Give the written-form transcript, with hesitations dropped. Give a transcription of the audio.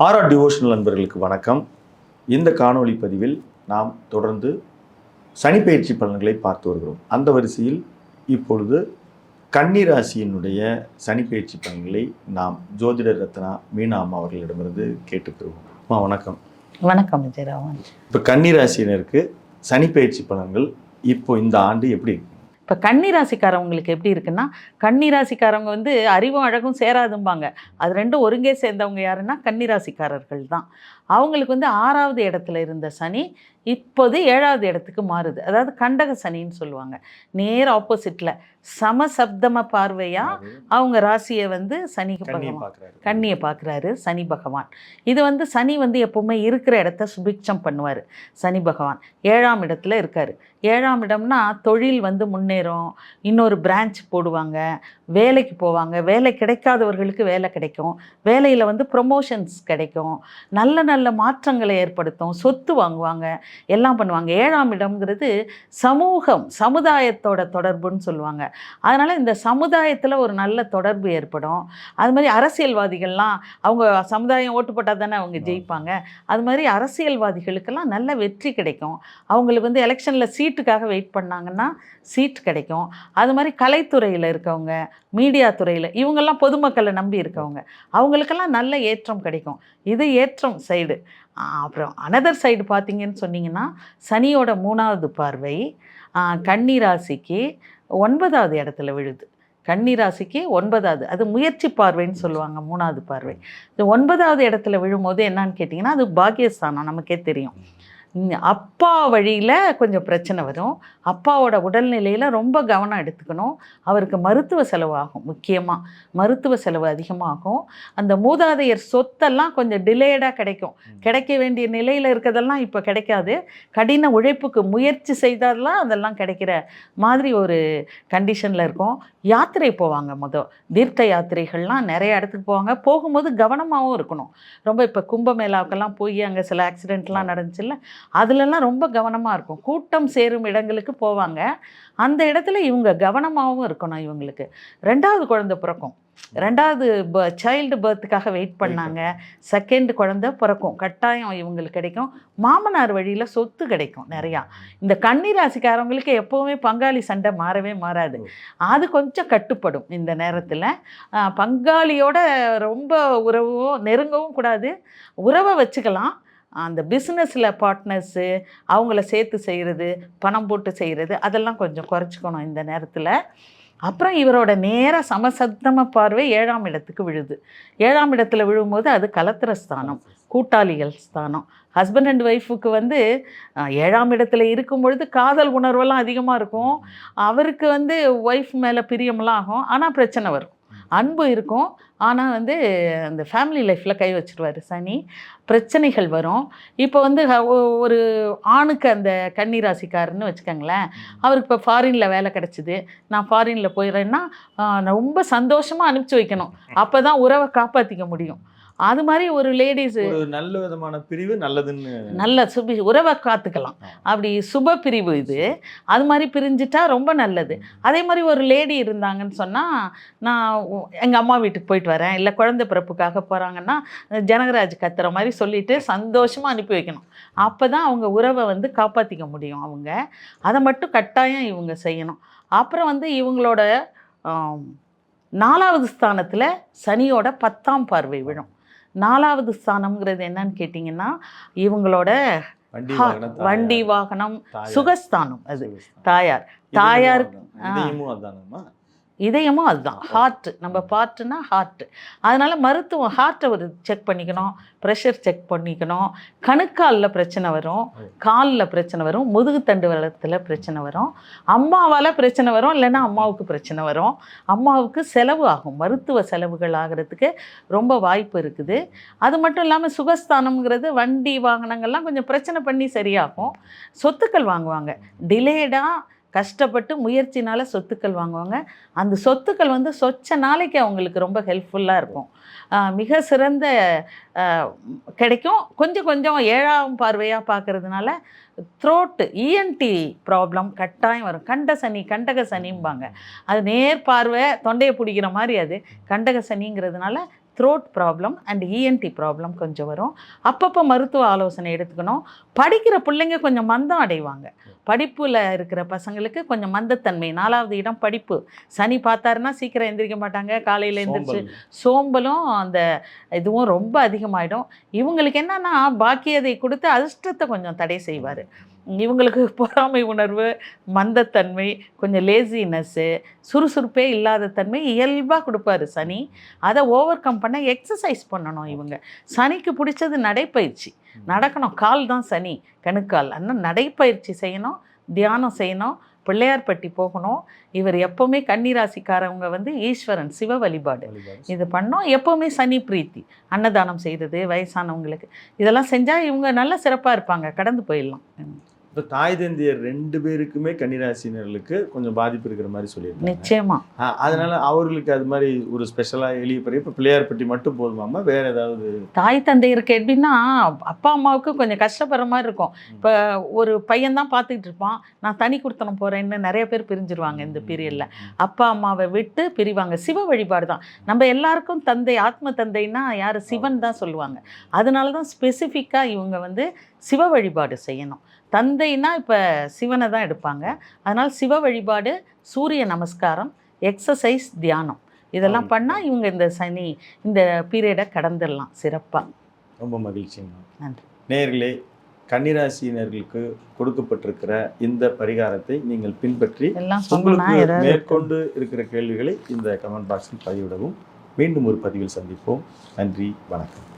RR devotional நண்பர்களுக்கு வணக்கம். இந்த காணொளி பதிவில் நாம் தொடர்ந்து சனி பயிற்சி பலன்களை பார்த்து வருகிறோம். அந்த வரிசையில் இப்பொழுது கன்னி ராசியினுடைய சனி பயிற்சி பலன்களை நாம் ஜோதிடர் ரத்னா மீனா அம்மா அவர்களிடமிருந்து கேட்டுக்கிறோம். அம்மா வணக்கம். வணக்கம் விஜயராமன். இப்போ கன்னி ராசியினருக்கு சனி பயிற்சி பலன்கள் இப்போ இந்த ஆண்டு எப்படி இருக்கு? இப்போ கன்னிராசிக்காரவங்களுக்கு எப்படி இருக்குன்னா, கன்னிராசிக்காரவங்க வந்து அறிவும் அழகும் சேராதும்பாங்க. அது ரெண்டும் ஒருங்கே சேர்ந்தவங்க யாருன்னா கன்னிராசிக்காரர்கள் தான். அவங்களுக்கு வந்து 6வது இடத்துல இருந்த சனி இப்போது 7வது இடத்துக்கு மாறுது. அதாவது கண்டக சனின்னு சொல்லுவாங்க. நேர் ஆப்போசிட்டில் சமசப்தம பார்வையாக அவங்க ராசியை வந்து சனி கன்னியை பார்க்குறாரு சனி பகவான். இது வந்து சனி வந்து எப்போவுமே இருக்கிற இடத்த சுபிக்ஷம் பண்ணுவார். சனி பகவான் 7ஆம் இடத்துல இருக்கார். 7ஆம் இடம்னா தொழில் வந்து முன்னேறும், இன்னொரு பிரான்ச் போடுவாங்க, வேலைக்கு போவாங்க, வேலை கிடைக்காதவர்களுக்கு வேலை கிடைக்கும், வேலையில் வந்து ப்ரொமோஷன்ஸ் கிடைக்கும், நல்ல நல்ல மாற்றங்களை ஏற்படுத்தும், சொத்து வாங்குவாங்க, எல்லாம் பண்ணுவாங்க. 7ஆம் இடம்ங்கிறது சமூகம், சமுதாயத்தோட தொடர்புன்னு சொல்லுவாங்க. அதனால் இந்த சமுதாயத்தில் ஒரு நல்ல தொடர்பு ஏற்படும். அது மாதிரி அரசியல்வாதிகள்லாம் அவங்க சமுதாயம் ஓட்டு போட்டால் தானே அவங்க ஜெயிப்பாங்க. அது மாதிரி அரசியல்வாதிகளுக்கெல்லாம் நல்ல வெற்றி கிடைக்கும். அவங்களுக்கு வந்து எலெக்ஷனில் சீட்டுக்காக வெயிட் பண்ணாங்கன்னா சீட் கிடைக்கும். அது மாதிரி கலைத்துறையில் இருக்கவங்க, மீடியா துறையில், இவங்கெல்லாம் பொதுமக்களை நம்பி இருக்கவங்க, அவங்களுக்கெல்லாம் நல்ல ஏற்றம் கிடைக்கும். இது ஏற்றம் சைடு. அப்புறம் அனதர் சைடு பார்த்திங்கன்னு சொன்னிங்கன்னா, சனியோட 3வது பார்வை கன்னி ராசிக்கு 9வது இடத்துல விழுது. கன்னி ராசிக்கு 9வது, அது முயற்சி பார்வைன்னு சொல்லுவாங்க. 3வது பார்வை இது 9வது இடத்துல விழும்போது என்னன்னு கேட்டிங்கன்னா, அது பாக்கியஸ்தானம். நமக்கே தெரியும். அப்பா வழியில் கொஞ்சம் பிரச்சனை வரும். அப்பாவோட உடல்நிலையில் ரொம்ப கவனம் எடுத்துக்கணும். அவருக்கு மருத்துவ செலவு ஆகும். முக்கியமாக மருத்துவ செலவு அதிகமாகும். அந்த மூதாதையர் சொத்தெல்லாம் கொஞ்சம் டிலேடாக கிடைக்கும். கிடைக்க வேண்டிய நிலையில் இருக்கிறதெல்லாம் இப்போ கிடைக்காது. கடின உழைப்புக்கு முயற்சி செய்தாலாம் அதெல்லாம் கிடைக்கிற மாதிரி ஒரு கண்டிஷனில் இருக்கும். யாத்திரை போவாங்க. தீர்த்த யாத்திரைகள்லாம் நிறைய இடத்துக்கு போவாங்க. போகும்போது கவனமாகவும் இருக்கணும். ரொம்ப இப்போ கும்பமேளாவுக்கெல்லாம் போய் அங்கே சில ஆக்சிடெண்ட்லாம் நடந்துச்சுல்ல, அதுலலாம் ரொம்ப கவனமாக இருக்கும். கூட்டம் சேரும் இடங்களுக்கு போவாங்க. அந்த இடத்துல இவங்க கவனமாகவும் இருக்கணும். இவங்களுக்கு 2வது குழந்தை பிறக்கும். 2வது சைல்டு பர்த்துக்காக வெயிட் பண்ணாங்க. 2nd குழந்தை பிறக்கும். கட்டாயம் இவங்களுக்கு கிடைக்கும். மாமனார் வழியில் சொத்து கிடைக்கும் நிறையா. இந்த கன்னி ராசிக்காரவங்களுக்கு எப்போவுமே பங்காளி சண்டை மாறவே மாறாது. அது கொஞ்சம் கட்டுப்படும் இந்த நேரத்தில். பங்காளியோட ரொம்ப உறவும் நெருங்கவும் கூடாது. உறவை வச்சுக்கலாம். அந்த பிஸ்னஸில் பார்ட்னர்ஸு அவங்கள சேர்த்து செய்கிறது, பணம் போட்டு செய்கிறது, அதெல்லாம் கொஞ்சம் குறைச்சிக்கணும் இந்த நேரத்தில். அப்புறம் இவரோட நேராக சமசப்தம பார்வை 7ஆம் இடத்துக்கு விழுது. 7ஆம் இடத்துல விழும்போது அது கலத்திர ஸ்தானம், கூட்டாளிகள் ஸ்தானம். ஹஸ்பண்ட் அண்ட் ஒய்ஃபுக்கு வந்து 7ஆம் இடத்துல இருக்கும் பொழுது காதல் உணர்வெல்லாம் அதிகமாக இருக்கும். அவருக்கு வந்து ஒய்ஃப் மேலே பிரியமெல்லாம் ஆகும். ஆனால் பிரச்சனை வரும். அன்பு இருக்கும், ஆனால் வந்து அந்த ஃபேமிலி லைஃப்பில் கை வச்சுருவார் சனி. பிரச்சனைகள் வரும். இப்போ வந்து ஒரு ஆணுக்கு அந்த கன்னி ராசிக்காரன்னு வச்சுக்கோங்களேன், அவருக்கு இப்போ ஃபாரினில் வேலை கிடச்சிது, நான் ஃபாரினில் போயிடுறேன்னா ரொம்ப சந்தோஷமாக அனுப்பிச்சி வைக்கணும். அப்போ தான் உறவை காப்பாற்றிக்க முடியும். அது மாதிரி ஒரு லேடிஸு நல்ல விதமான பிரிவு நல்லதுன்னு நல்ல உறவை காத்துக்கலாம். அப்படி சுப பிரிவு இது. அது மாதிரி பிரிஞ்சுட்டா ரொம்ப நல்லது. அதே மாதிரி ஒரு லேடி இருந்தாங்கன்னு சொன்னால், நான் எங்கள் அம்மா வீட்டுக்கு போயிட்டு வரேன், இல்லை குழந்தை பிறப்புக்காக போகிறாங்கன்னா ஜனகராஜ் கத்துற மாதிரி சொல்லிவிட்டு சந்தோஷமாக அனுப்பி வைக்கணும். அப்போ தான் அவங்க உறவை வந்து காப்பாற்றிக்க முடியும். அவங்க அதை மட்டும் கட்டாயம் இவங்க செய்யணும். அப்புறம் வந்து இவங்களோட 4வது ஸ்தானத்தில் சனியோட 10ஆம் பார்வை விழும். 4வது ஸ்தானம்ங்கிறது என்னன்னு கேட்டிங்கன்னா, இவங்களோட வண்டி வாகனம் சுகஸ்தானம். அது தாயாருக்கு இதயமும் அதுதான். ஹார்ட்டு, நம்ம பார்ட்டுனா ஹார்ட்டு. அதனால் மருத்துவம் ஹார்ட்டை ஒரு செக் பண்ணிக்கணும், ப்ரெஷர் செக் பண்ணிக்கணும். கணுக்காலில் பிரச்சனை வரும், காலில் பிரச்சனை வரும், முதுகுத்தண்டு வளத்தில் பிரச்சனை வரும், அம்மாவால் பிரச்சனை வரும், இல்லைன்னா அம்மாவுக்கு பிரச்சனை வரும். அம்மாவுக்கு செலவு ஆகும், மருத்துவ செலவுகள் ஆகிறதுக்கு ரொம்ப வாய்ப்பு இருக்குது. அது மட்டும் இல்லாமல் சுகஸ்தானம்ங்கிறது வண்டி வாகனங்கள்லாம் கொஞ்சம் பிரச்சனை பண்ணி சரியாகும். சொத்துக்கள் வாங்குவாங்க. டிலேடாக கஷ்டப்பட்டு முயற்சினால சொத்துக்கள் வாங்குவாங்க. அந்த சொத்துக்கள் வந்து சொச்ச நாளைக்கு அவங்களுக்கு ரொம்ப ஹெல்ப்ஃபுல்லாக இருக்கும். மிக சிறந்த கிடைக்கும். கொஞ்சம் கொஞ்சம் 7ஆம் பார்வையாக பார்க்கறதுனால த்ரோட்டு இஎன்டி ப்ராப்ளம் கட்டாயம் வரும். கண்டக சனிம்பாங்க. அது நேர் பார்வை தொண்டையை பிடிக்கிற மாதிரி அது கண்டக சனிங்கிறதுனால throat problem and ENT problem கொஞ்சம் வரும். அப்பப்போ மருத்துவ ஆலோசனை எடுத்துக்கணும். படிக்கிற பிள்ளைங்க கொஞ்சம் மந்தம் அடைவாங்க. படிப்பில் இருக்கிற பசங்களுக்கு கொஞ்சம் மந்தத்தன்மை. 4வது இடம் படிப்பு. சனி பார்த்தாருன்னா சீக்கிரம் எந்திரிக்க மாட்டாங்க. காலையில் எந்திரிச்சு சோம்பலும் அந்த இதுவும் ரொம்ப அதிகமாகிடும். இவங்களுக்கு என்னன்னா பாக்கியதை கொடுத்து அதிர்ஷ்டத்தை கொஞ்சம் தடை செய்வார். இவங்களுக்கு பொறாமை உணர்வு, மந்தத்தன்மை, கொஞ்சம் லேசினஸ்ஸு, சுறுசுறுப்பே இல்லாத தன்மை இயல்பாக கொடுப்பாரு சனி. அதை ஓவர் கம் பண்ண எக்ஸசைஸ் பண்ணணும். இவங்க சனிக்கு பிடிச்சது நடைப்பயிற்சி. நடக்கணும். கால் தான் சனி, கணுக்கால். ஆனால் நடைப்பயிற்சி செய்யணும், தியானம் செய்யணும், பிள்ளையார்பட்டி போகணும். இவர் எப்போவுமே கன்னிராசிக்காரவங்க வந்து ஈஸ்வரன் சிவ வழிபாடு இது பண்ணோம். எப்போவுமே சனி பிரீத்தி, அன்னதானம் செய்கிறது வயசானவங்களுக்கு, இதெல்லாம் செஞ்சால் இவங்க நல்ல சிறப்பாக இருப்பாங்க. கடந்து போயிடலாம். இப்போ தாய் தந்தையர் 2 பேருக்குமே கன்னிராசினர்களுக்கு கொஞ்சம் பாதிப்பு இருக்கிற மாதிரி சொல்லியிருக்காங்க. நிச்சயமா. அதனால அவர்களுக்கு அது மாதிரி ஒரு ஸ்பெஷலாக எளிய பெரிய இப்போ பிள்ளையார்பட்டி மட்டும் போதுமாமா, வேற ஏதாவது? தாய் தந்தையருக்கு எப்படின்னா அப்பா அம்மாவுக்கு கொஞ்சம் கஷ்டப்படுற மாதிரி இருக்கும். இப்போ ஒரு பையன் தான் பார்த்துக்கிட்டு இருப்பான், நான் தனி கொடுத்தனம் போகிறேன்னு நிறைய பேர் பிரிஞ்சிருவாங்க இந்த பீரியடில். அப்பா அம்மாவை விட்டு பிரிவாங்க. சிவ வழிபாடு தான். நம்ம எல்லாருக்கும் தந்தை, ஆத்ம தந்தைன்னா யார்? சிவன் தான் சொல்லுவாங்க. அதனால தான் ஸ்பெசிஃபிக்காக இவங்க வந்து சிவ வழிபாடு செய்யணும். தந்தைனா இப்போ சிவனை தான் எடுப்பாங்க. அதனால் சிவ வழிபாடு, சூரிய நமஸ்காரம், எக்ஸசைஸ், தியானம் இதெல்லாம் பண்ணால் இவங்க இந்த பீரியடை கடந்துடலாம் சிறப்பாக. ரொம்ப மகிழ்ச்சிங்க. நன்றி. நேயர்களே, கன்னிராசியினர்களுக்கு கொடுக்கப்பட்டிருக்கிற இந்த பரிகாரத்தை நீங்கள் பின்பற்றி உங்களுக்கு மேற்கொண்டு இருக்கிற கேள்விகளை இந்த கமெண்ட் பாக்ஸில் பதிவிடவும். மீண்டும் ஒரு பதிவில் சந்திப்போம். நன்றி, வணக்கம்.